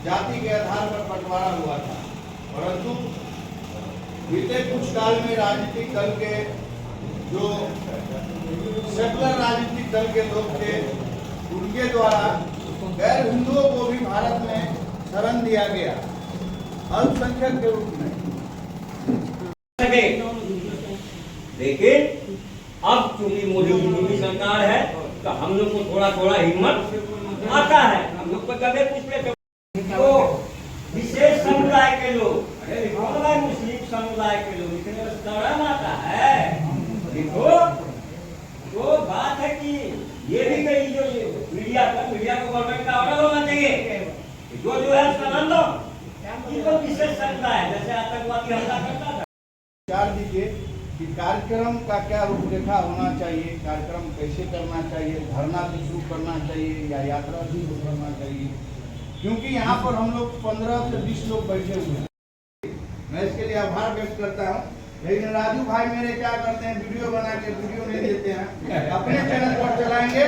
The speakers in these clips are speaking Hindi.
जाति के आधार पर बंटवारा हुआ था, परंतु बीते कुछ काल में राजनीतिक दल के जो सेकुलर राजनीतिक दल के लोग थे, उनके द्वारा गैर हिंदुओं को भी भारत में शरण दिया गया अल्पसंख्यक के रूप में। देखिए, अब चूंकि मोदी जी की सरकार है तो हम लोग को थोड़ा थोड़ा हिम्मत आता है। हम लोग को कभी पूछते तो विशेष समुदाय के लोग, मुस्लिम समुदाय के लोग इतने शर्म आता है। देखो तो बात है कि ये भी कहीं जो मीडिया को गवर्नमेंट का ऑर्डर होना चाहिए, जो है सनातन इनको विशेष समुदाय जैसे आतंकवादी हमला करता था। विचार दीजिए कि कार्यक्रम का क्या रूपरेखा होना चाहिए, कार्यक्रम कैसे करना चाहिए, धरना भी शुरू करना चाहिए या यात्रा भी शुरू करना चाहिए, क्योंकि यहाँ पर हम लोग 15 से 20 लोग बैठे हुए हैं। मैं इसके लिए आभार व्यक्त करता हूँ, लेकिन राजू भाई मेरे क्या करते हैं, वीडियो बना के वीडियो नहीं देते हैं, अपने चैनल पर चलाएंगे,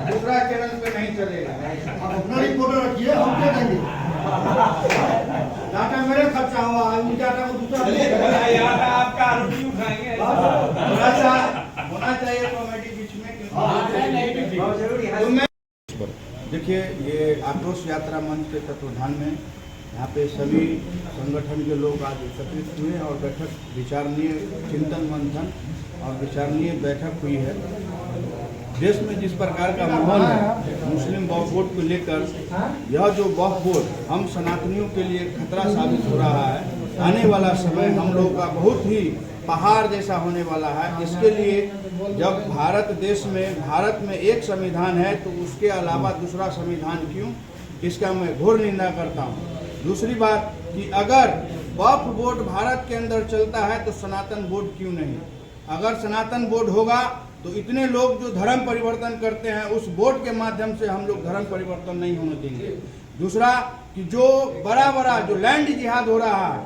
दूसरा चैनल पे नहीं चलेगा। आप अपना रिपोर्टर रखिए, हम क्या देंगे? डाटा मेरे खर्चा हुआ, डाटा को दूसरा आपका आरोपी उठाएंगे। थोड़ा सा होना चाहिए कॉमेडी बीच में। देखिए, ये आक्रोश यात्रा मंच के तत्वाधान में यहाँ पे सभी संगठन के लोग आज एकत्रित हुए और बैठक विचारणीय चिंतन मंथन और विचारणीय बैठक हुई है। देश में जिस प्रकार का माहौल है मुस्लिम वक्फ बोर्ड को लेकर, यह जो वक्फ बोर्ड हम सनातनियों के लिए खतरा साबित हो रहा है। आने वाला समय हम लोगों का बहुत ही पहाड़ जैसा होने वाला है। इसके लिए जब भारत में एक संविधान है तो उसके अलावा दूसरा संविधान क्यों, इसका मैं घोर निंदा करता हूँ। दूसरी बात कि अगर वक्फ बोर्ड भारत के अंदर चलता है तो सनातन बोर्ड क्यों नहीं? अगर सनातन बोर्ड होगा तो इतने लोग जो धर्म परिवर्तन करते हैं उस बोर्ड के माध्यम से हम लोग धर्म परिवर्तन नहीं होने देंगे। दूसरा कि जो बड़ा जो लैंड जिहाद हो रहा है,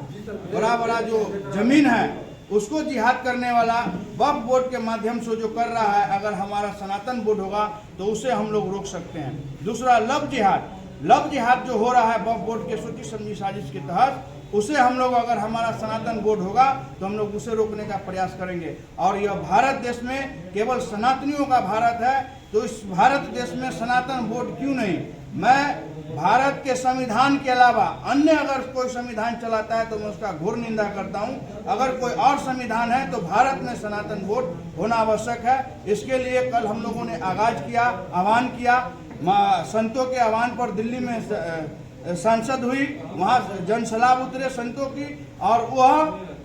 बड़ा जो जमीन है उसको जिहाद करने वाला वक्फ बोर्ड के माध्यम से जो कर रहा है, अगर हमारा सनातन बोर्ड होगा तो उसे हम लोग रोक सकते हैं। दूसरा लव जिहाद जो हो रहा है वक्फ बोर्ड के सोची समझी साजिश के तहत, उसे हम लोग अगर हमारा सनातन बोर्ड होगा तो हम लोग उसे रोकने का प्रयास करेंगे। और यह भारत देश में केवल सनातनियों का भारत है, तो इस भारत देश में सनातन बोर्ड क्यों नहीं? मैं भारत के संविधान के अलावा अन्य अगर कोई संविधान चलाता है तो मैं उसका घोर निंदा करता हूं। अगर कोई और संविधान है तो भारत में सनातन बोर्ड होना आवश्यक है। इसके लिए कल हम लोगों ने आह्वान किया, संतों के आह्वान पर दिल्ली में सांसद हुई, वहाँ जनसलाह उतरे संतों की, और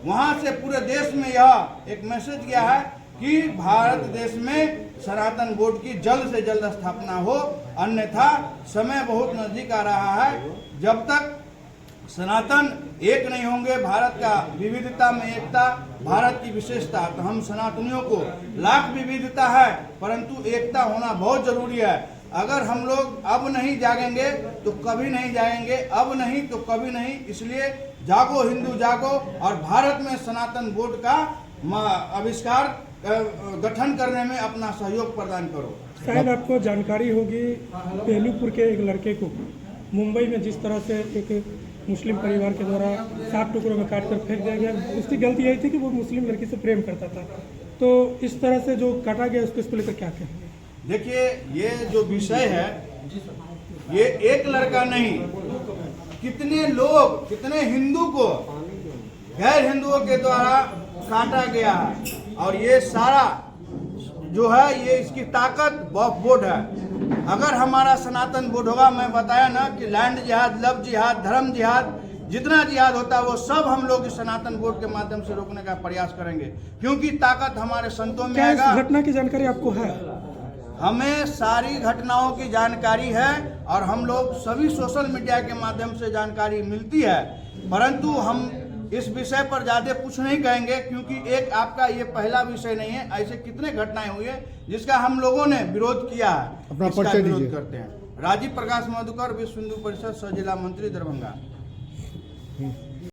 वहाँ से पूरे देश में यह एक मैसेज गया है कि भारत देश में सनातन बोर्ड की जल्द से जल्द स्थापना हो, अन्यथा समय बहुत नजदीक आ रहा है। जब तक सनातन एक नहीं होंगे, भारत का विविधता में एकता, भारत की विशेषता, तो हम सनातनियों को लाख विविधता है परंतु एकता होना बहुत जरूरी है। अगर हम लोग अब नहीं जागेंगे तो कभी नहीं जाएंगे, अब नहीं तो कभी नहीं। इसलिए जागो हिंदू जागो और भारत में सनातन बोर्ड का आविष्कार गठन करने में अपना सहयोग प्रदान करो। शायद आपको जानकारी होगी, पहलूपुर के एक लड़के को मुंबई में जिस तरह से एक मुस्लिम परिवार के द्वारा 7 टुकड़ों में काट कर फेंक दिया गया, उसकी गलती यही थी कि वो मुस्लिम लड़की से प्रेम करता था। तो इस तरह से जो काटा गया उसको लेकर क्या कहेंगे? देखिए, ये जो विषय है ये एक लड़का नहीं, कितने लोग, कितने हिंदू को गैर हिंदुओं के द्वारा काटा गया है। और ये सारा जो है ये इसकी ताकत वक्फ बोर्ड है। अगर हमारा सनातन बोर्ड होगा, मैं बताया ना कि लैंड जिहाद, लव जिहाद, धर्म जिहाद, जितना जिहाद होता है वो सब हम लोग इस सनातन बोर्ड के माध्यम से रोकने का प्रयास करेंगे, क्योंकि ताकत हमारे संतों में है। इस घटना की जानकारी आपको है? हमें सारी घटनाओं की जानकारी है और हम लोग सभी सोशल मीडिया के माध्यम से जानकारी मिलती है, परंतु हम इस विषय पर ज्यादा कुछ नहीं कहेंगे, क्योंकि एक आपका ये पहला विषय नहीं है। ऐसे कितने घटनाएं हुई है जिसका हम लोगों ने विरोध किया है, इसका विरोध करते हैं। राजीव प्रकाश मधुकर, विश्व हिंदू परिषद सह जिला मंत्री, दरभंगा।